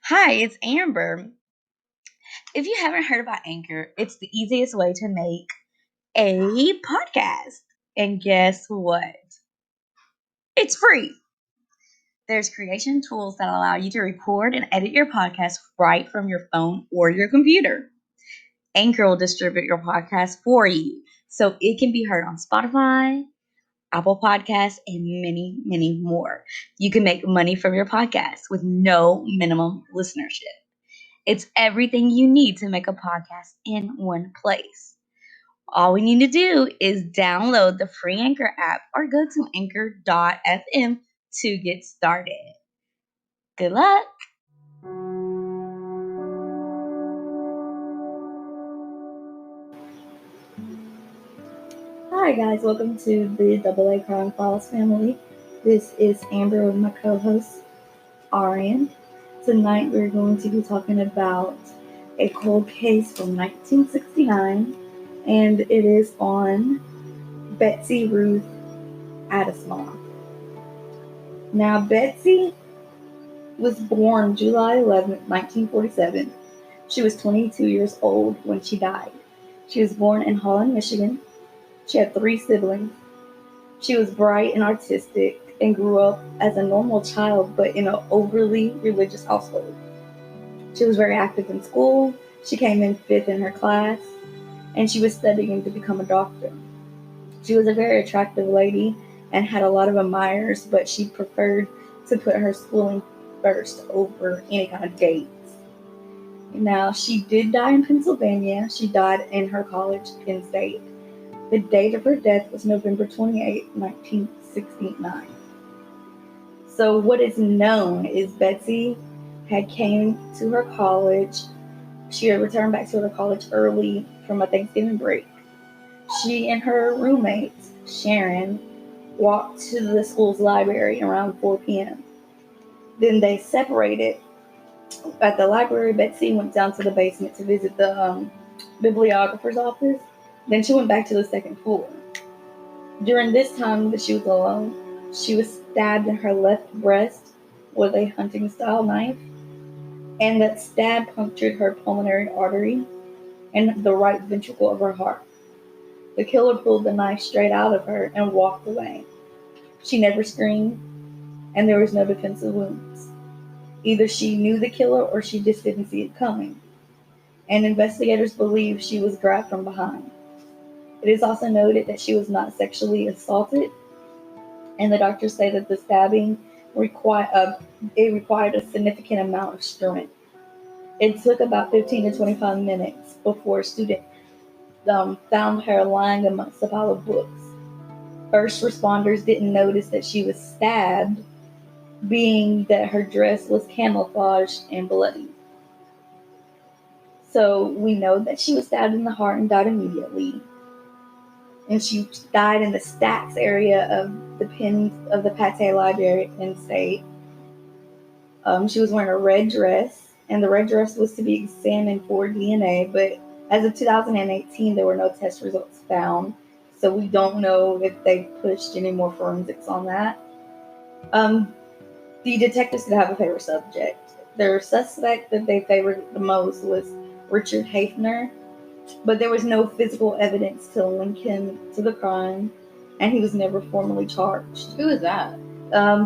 Hi, it's Amber. If you haven't heard about Anchor, it's the easiest way to make a podcast. And guess what? It's free. There's creation tools that allow you to record and edit your podcast right from your phone or your computer. Anchor will distribute your podcast for you so it can be heard on Spotify, Apple Podcasts, and many, many more. You can make money from your podcast with no minimum listenership. It's everything you need to make a podcast in one place. All we need to do is download the free Anchor app or go to anchor.fm to get started. Good luck. Hi guys, welcome to the Double A Crime Files family. This is Amber with my co-host Arianne. Tonight we're going to be talking about a cold case from 1969, and it is on Betsy Ruth Aardsma. Now Betsy was born July 11th, 1947. She was 22 years old when she died. She was born in Holland, Michigan. She had 3 siblings. She was bright and artistic and grew up as a normal child, but in an overly religious household. She was very active in school. She came in 5th in her class, and she was studying to become a doctor. She was a very attractive lady and had a lot of admirers, but she preferred to put her schooling first over any kind of dates. Now, she did die in Pennsylvania. She died in her college, Penn State. The date of her death was November 28, 1969. So what is known is Betsy had came to her college. She had returned back to her college early from a Thanksgiving break. She and her roommate, Sharon, walked to the school's library around 4 p.m. Then they separated. At the library, Betsy went down to the basement to visit the bibliographer's office. Then she went back to the 2nd floor. During this time that she was alone, she was stabbed in her left breast with a hunting-style knife, and that stab punctured her pulmonary artery and the right ventricle of her heart. The killer pulled the knife straight out of her and walked away. She never screamed, and there was no defensive wounds. Either she knew the killer or she just didn't see it coming, and investigators believe she was grabbed from behind. It is also noted that she was not sexually assaulted, and the doctors say that the stabbing required a significant amount of strength. It took about 15 to 25 minutes before a student found her lying amongst a pile of books. First responders didn't notice that she was stabbed, being that her dress was camouflaged and bloody. So we know that she was stabbed in the heart and died immediately. And she died in the stacks area of the Pate Library at Penn State. She was wearing a red dress, and the red dress was to be examined for DNA, but as of 2018, there were no test results found, so we don't know if they pushed any more forensics on that. The detectives did have a favorite subject. Their suspect that they favored the most was Richard Hafner, but there was no physical evidence to link him to the crime, and he was never formally charged. Who is that?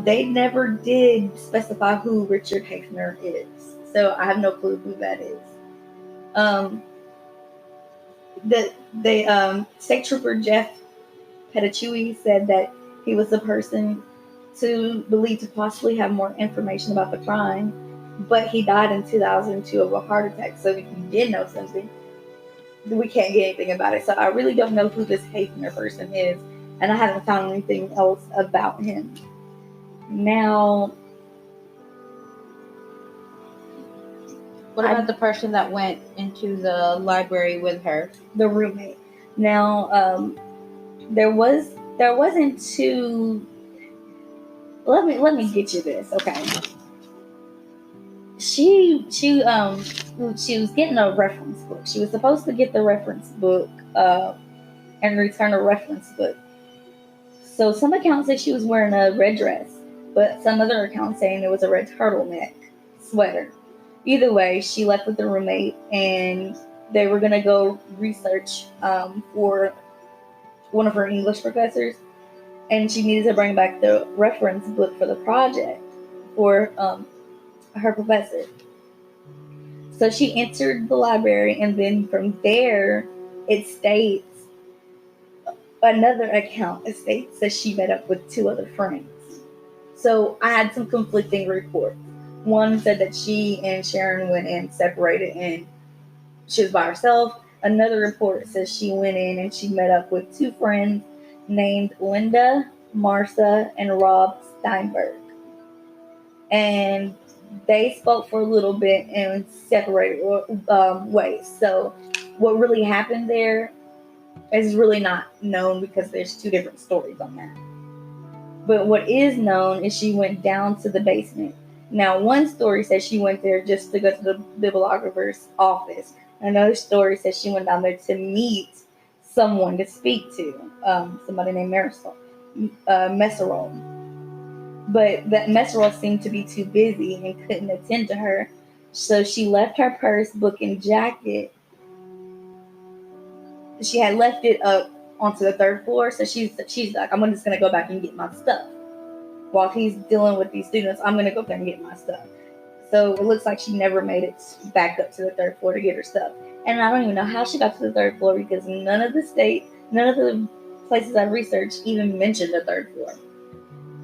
They never did specify who Richard Hafner is, so I have no clue who that is. State Trooper Jeff Petticciui said that he was the person believed to possibly have more information about the crime, but he died in 2002 of a heart attack, so if you did know something, we can't get anything about it. So I really don't know who this Hafner person is, and I haven't found anything else about him. Now, what about the person that went into the library with her? The roommate. Now, there wasn't too. Let me get you this, okay? She was getting a reference book. She was supposed to get the reference book and return a reference book. So some accounts say she was wearing a red dress, but some other accounts saying it was a red turtleneck sweater. Either way, she left with the roommate, and they were gonna go research for one of her English professors, and she needed to bring back the reference book for the project for her professor. So she entered the library, and then from there, it states another account. It states that she met up with two other friends. So I had some conflicting reports. One said that she and Sharon went and separated, and she was by herself. Another report says she went in and she met up with two friends named Linda, Marcia, and Rob Steinberg. And they spoke for a little bit and separated ways. So what really happened there is really not known because there's two different stories on that. But what is known is she went down to the basement. Now, one story says she went there just to go to the bibliographer's office. Another story says she went down there to meet someone to speak to, somebody named Messerol. But that Messerol seemed to be too busy and couldn't attend to her. So she left her purse, book, and jacket. She had left it up onto the third floor. So she's like, I'm just going to go back and get my stuff. While he's dealing with these students, I'm going to go back and get my stuff. So it looks like she never made it back up to the third floor to get her stuff. And I don't even know how she got to the third floor because none of the places I researched even mentioned the third floor.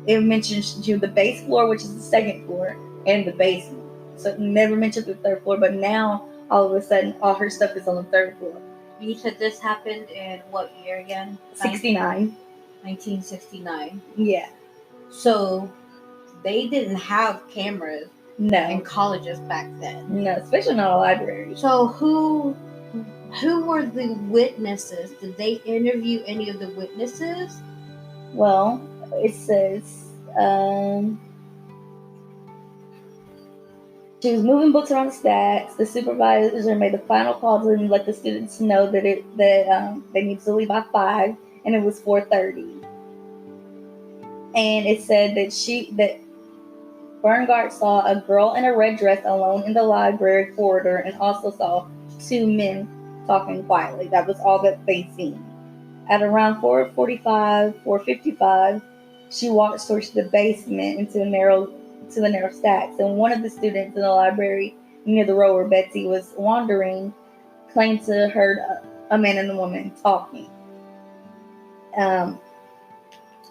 It mentions the base floor, which is the second floor, and the basement. So it never mentioned the third floor, but now all of a sudden all her stuff is on the third floor. You said this happened in what year again? 69. 1969. Yeah. So they didn't have cameras in colleges back then. No, especially not a library. So who were the witnesses? Did they interview any of the witnesses? Well, it says she was moving books around the stacks. The supervisor made the final call to let the students know that they needed to leave by 5, and it was 4:30. And it said that Berngart saw a girl in a red dress alone in the library corridor, and also saw two men talking quietly. That was all that they seen. At around 4:45, 4:55, she walked towards the basement into the narrow stacks, and one of the students in the library near the row where Betsy was wandering claimed to heard a man and a woman talking.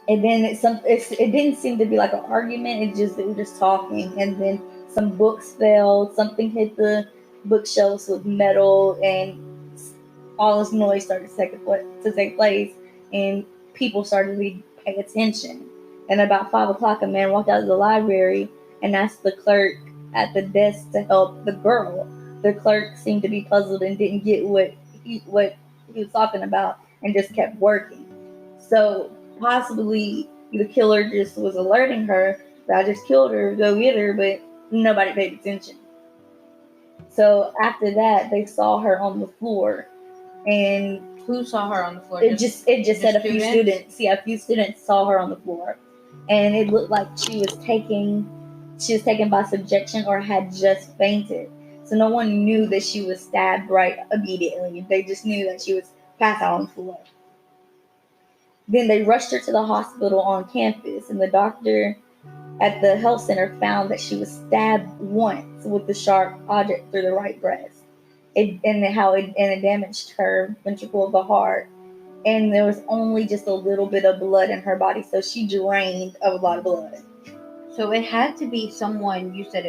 And then it didn't seem to be like an argument. They were just talking, and then some books fell. Something hit the bookshelves with metal, and all this noise started to take place, and people started to pay attention. And about 5 o'clock, a man walked out of the library and asked the clerk at the desk to help the girl. The clerk seemed to be puzzled and didn't get what he was talking about, and just kept working. So possibly the killer just was alerting her that I just killed her, go get her, but nobody paid attention. So after that, they saw her on the floor. And who saw her on the floor? It just said a few students. Yeah, a few students saw her on the floor, and it looked like she was taken by subjection or had just fainted. So no one knew that she was stabbed right immediately. They just knew that she was passed out on the floor. Then they rushed her to the hospital on campus, and the doctor at the health center found that she was stabbed once with the sharp object through the right breast. It damaged her ventricle of the heart, and there was only just a little bit of blood in her body, so she drained of a lot of blood. So it had to be someone. You said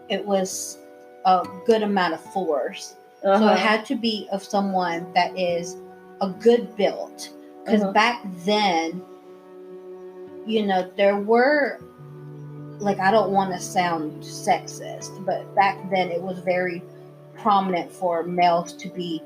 it was a good amount of force. So it had to be of someone that is a good build, because back then, there were, like, I don't want to sound sexist, but back then it was very prominent for males to be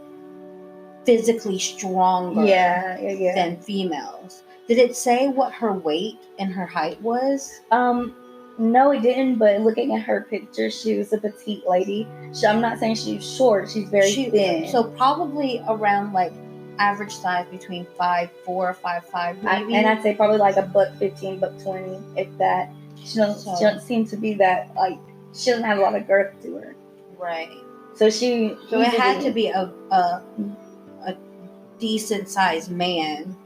physically stronger than females. Did it say what her weight and her height was? No, it didn't, but looking at her picture, she was a petite lady. I'm not saying she's short, she's very thin. So probably around, like, average size between 5'4", 5'5", maybe. And I'd say probably like $1.15, $1.20, if that. She don't seem to be that, like, she doesn't have a lot of girth to her. Right. So it had to be a decent sized man.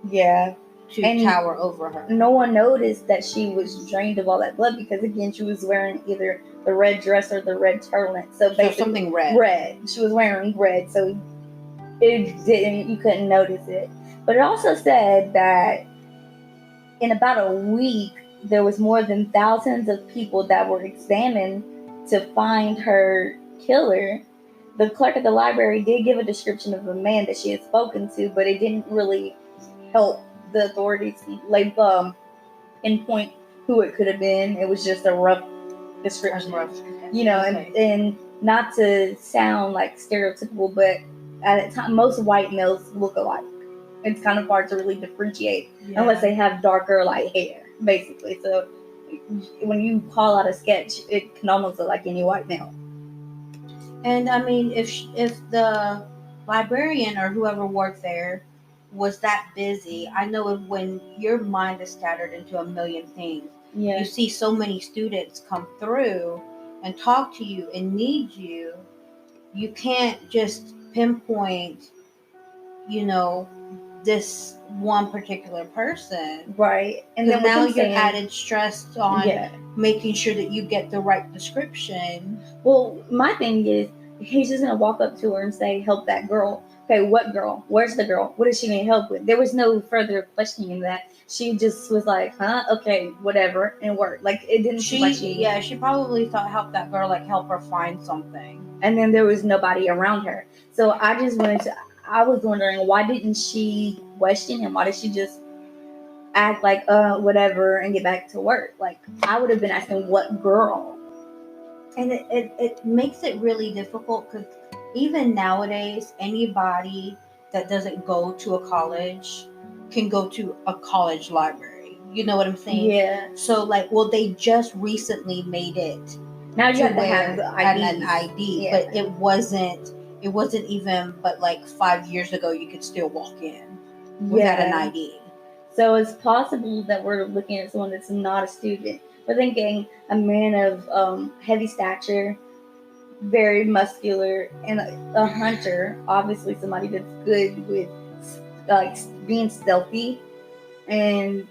Yeah. To tower over her. No one noticed that she was drained of all that blood because, again, she was wearing either the red dress or the red turtleneck. So basically, something red. Red. She was wearing red, so you couldn't notice it. But it also said that in about a week, there was more than thousands of people that were examined to find her killer. The clerk at the library did give a description of a man that she had spoken to, but it didn't really help the authorities pinpoint who it could have been. It was just a rough description. And not to sound like stereotypical, but at the time, most white males look alike. It's kind of hard to really differentiate unless they have darker light hair, basically. So when you call out a sketch, it can almost look like any white male. And I mean, if the librarian or whoever worked there was that busy, I know when your mind is scattered into a million things, you see so many students come through and talk to you and need you, you can't just pinpoint, this one particular person. Right. And then now you're added stress on making sure that you get the right prescription. Well, my thing is, he's just going to walk up to her and say, help that girl. Okay, what girl? Where's the girl? What does she need help with? There was no further questioning that. She just was like, huh? Okay, whatever, and worked. Like, it didn't seem like she... Yeah, she probably thought help that girl, like help her find something. And then there was nobody around her. So I was wondering, why didn't she question him? Why did she just act like, whatever, and get back to work? Like, I would have been asking, what girl? And it makes it really difficult because even nowadays, anybody that doesn't go to a college can go to a college library. You know what I'm saying? Yeah. So, they just recently made it. Now you have to have an ID, but it wasn't even but 5 years ago you could still walk in without an ID. So it's possible that we're looking at someone that's not a student. We're thinking a man of heavy stature, very muscular, and a hunter. Obviously somebody that's good with being stealthy. And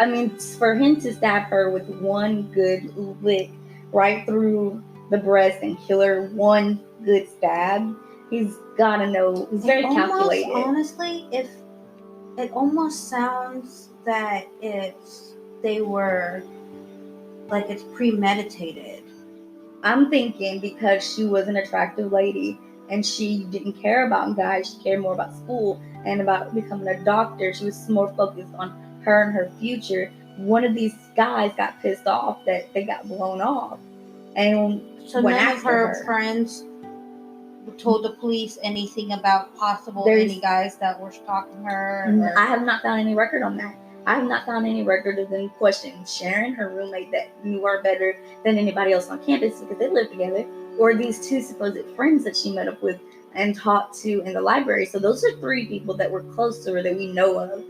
I mean, for him to stab her with one good lick right through the breast and kill her one good stab, he's gotta know. He's very calculated. Honestly, if it almost sounds that it's premeditated. I'm thinking because she was an attractive lady and she didn't care about guys, she cared more about school and about becoming a doctor. She was more focused on her and her future. One of these guys got pissed off that they got blown off, and so none of her friends told the police anything about any guys that were stalking her. I have not found any record on that. I have not found any record of them questioning Sharon, her roommate that knew her better than anybody else on campus because they lived together, or these two supposed friends that she met up with and talked to in the library. So those are 3 people that were close to her that we know of.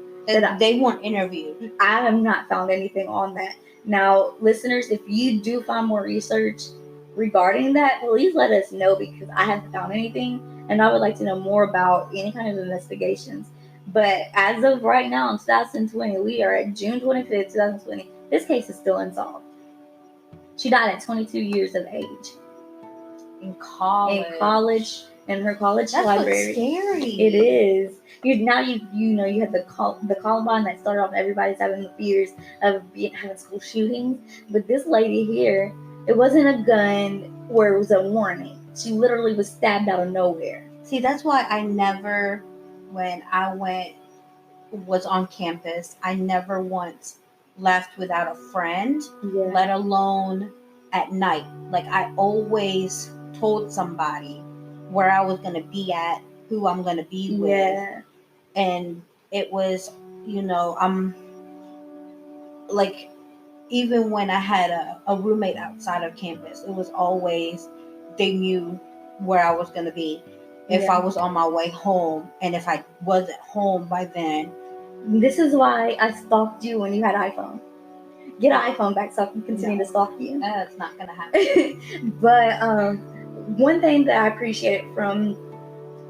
They weren't interviewed. I have not found anything on that. Now, listeners, if you do find more research regarding that, please let us know because I haven't found anything and I would like to know more about any kind of investigations. But as of right now in 2020, we are at June 25th, 2020. This case is still unsolved. She died at 22 years of age. In college. In her college That's library. That's scary. It is. You had the Columbine that started off everybody's having the fears of having school shootings. But this lady here, it wasn't a gun where it was a warning. She literally was stabbed out of nowhere. See, that's why I never, when I was on campus, I never once left without a friend, let alone at night. I always told somebody where I was going to be at, who I'm going to be with. Yeah. And it was, I'm even when I had a roommate outside of campus, it was always, they knew where I was going to be. If I was on my way home, and if I wasn't home by then. This is why I stalked you when you had iPhone. Get an iPhone back so I can continue to stalk you. That's not gonna happen. But one thing that I appreciate from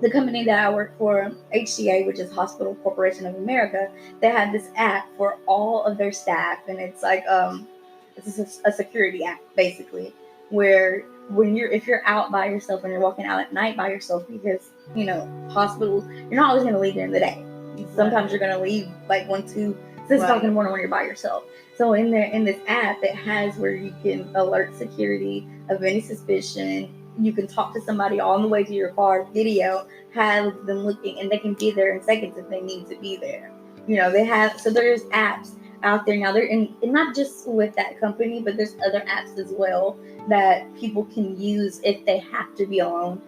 the company that I work for, HCA, which is Hospital Corporation of America, they have this app for all of their staff, and it's like it's a security app basically, where if you're out by yourself and you're walking out at night by yourself, because hospital, you're not always going to leave during the day. Sometimes you're going to leave like 1, 2, 6 o'clock in the morning when you're by yourself. So in this app, it has where you can alert security of any suspicion. You can talk to somebody on the way to your car, video, have them looking, and they can be there in seconds if they need to be there. So there's apps out there now. They're in, and not just with that company, but there's other apps as well that people can use if they have to be alone.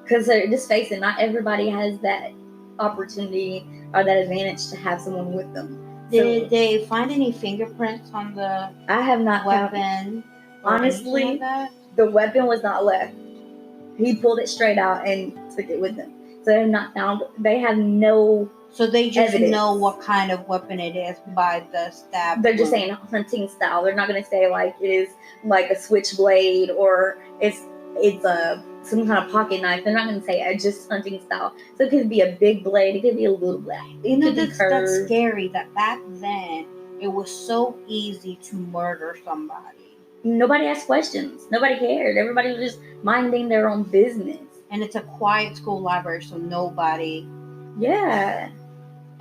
Because just face it, not everybody has that opportunity or that advantage to have someone with them. Did they find any fingerprints on the I have not weapon? Honestly, like that? The weapon was not left. He pulled it straight out and took it with him. So they have not found. They have no. So they just evidence. Know what kind of weapon it is by the stab. They're just saying hunting style. They're not going to say like it is like a switchblade or it's some kind of pocket knife. They're not going to say it's just hunting style. So it could be a big blade. It could be a little blade. That's scary. That back then it was so easy to murder somebody. Nobody asked questions. Nobody cared. Everybody was just minding their own business. And it's a quiet school library, so nobody. Yeah.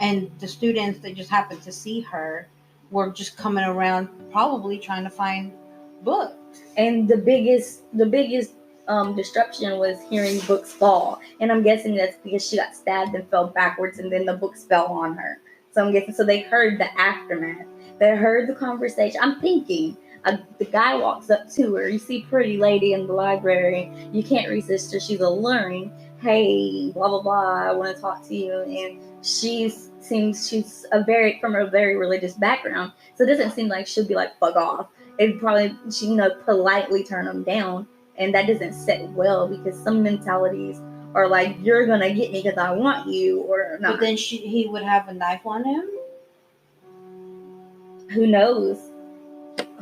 And the students that just happened to see her were just coming around, probably trying to find books. And the biggest disruption was hearing books fall. And I'm guessing that's because she got stabbed and fell backwards, and then the books fell on her. So I'm guessing they heard the aftermath. They heard the conversation. I'm thinking. The guy walks up to her. You see pretty lady in the library. You can't resist her. She's alluring. Hey, blah, blah, blah. I want to talk to you. And she's from a very religious background. So it doesn't seem like she'll be like, fuck off. It probably, she, politely turn them down. And that doesn't sit well because some mentalities are like, you're going to get me because I want you or not. But then he would have a knife on him? Who knows?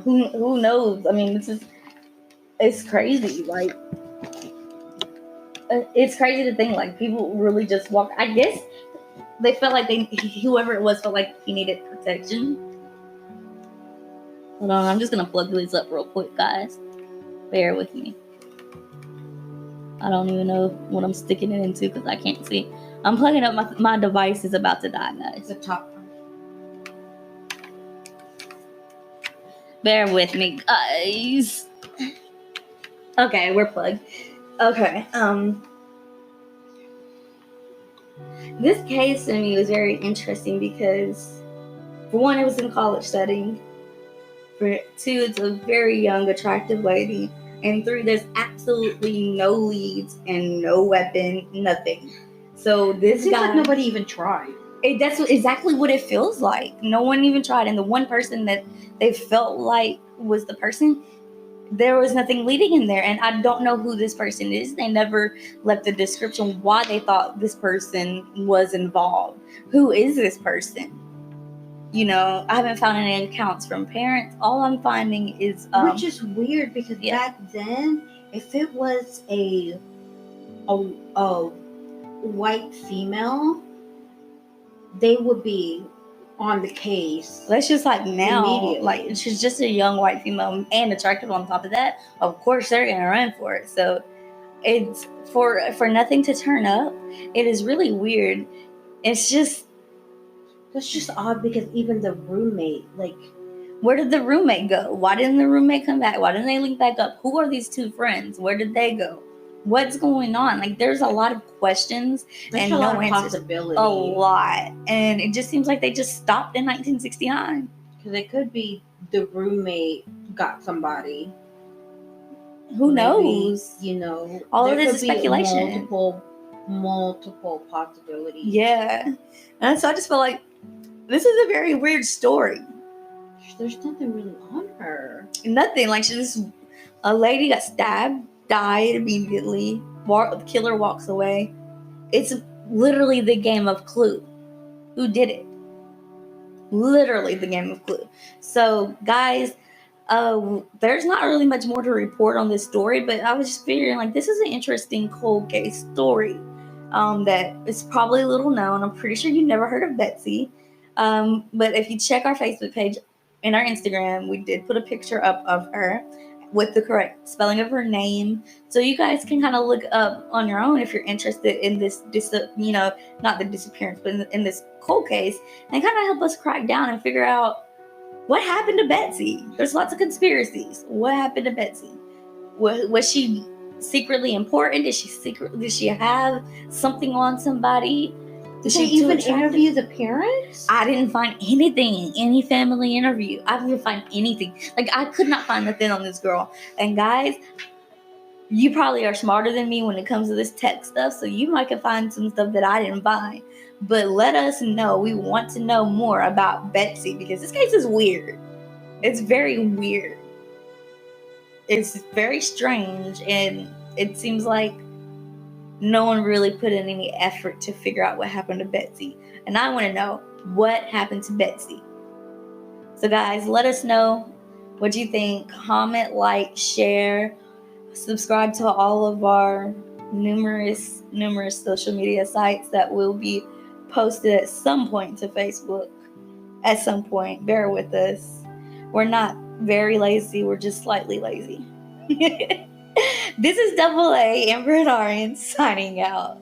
Who knows? I mean, it's crazy. Like, it's crazy to think like people really just walk. I guess they felt like whoever it was felt like he needed protection. Hold on, I'm just gonna plug this up real quick, guys. Bear with me. I don't even know what I'm sticking it into because I can't see. I'm plugging up. My device is about to die, guys. The top. Bear with me, guys. Okay, we're plugged. Okay. This case to me was very interesting because, for one, it was in a college setting. For two, it's a very young, attractive lady. And three, there's absolutely no leads and no weapon, nothing. So this guy, like nobody even tried. That's exactly what it feels like. No one even tried. And the one person that they felt like was the person, there was nothing leading in there. And I don't know who this person is. They never left a description why they thought this person was involved. Who is this person? I haven't found any accounts from parents. All I'm finding is... which is weird because back then, if it was a white female, they would be on the case. That's just like now, like she's just a young white female and attractive on top of that. Of course, they're gonna run for it. So it's for nothing to turn up. It is really weird. It's just that's just odd because even the roommate, like, where did the roommate go? Why didn't the roommate come back? Why didn't they link back up? Who are these two friends? Where did they go? What's going on? Like, there's a lot of questions and no answers. A lot. And it just seems like they just stopped in 1969. Because it could be the roommate got somebody. Who knows? All of this is speculation. Multiple possibilities. Yeah. And so I just feel like this is a very weird story. There's nothing really on her. Nothing. Like, a lady got stabbed, died immediately. The killer walks away. It's literally the game of Clue. Who did it? literally the game of Clue. So, guys, there's not really much more to report on this story, but I was just figuring like this is an interesting cold case story that is probably a little known. I'm pretty sure you never heard of Betsy, but if you check our Facebook page and our Instagram, we did put a picture up of her with the correct spelling of her name, so you guys can kind of look up on your own if you're interested in this, not the disappearance, but in this cold case, and kind of help us crack down and figure out what happened to Betsy. There's lots of conspiracies. What happened to Betsy? Was she secretly important? Did she have something on somebody? Did she even interview the parents? I didn't find anything in any family interview. I didn't find anything. Like, I could not find nothing on this girl. And guys, you probably are smarter than me when it comes to this tech stuff, so you might can find some stuff that I didn't find. But let us know. We want to know more about Betsy because this case is weird. It's very weird. It's very strange, and it seems like no one really put in any effort to figure out what happened to Betsy. And I want to know what happened to Betsy. So guys, let us know what you think. Comment, like, share, subscribe to all of our numerous social media sites that will be posted at some point to Facebook. At some point, bear with us. We're not very lazy, we're just slightly lazy. This is Double A, Amber and Arianne, signing out.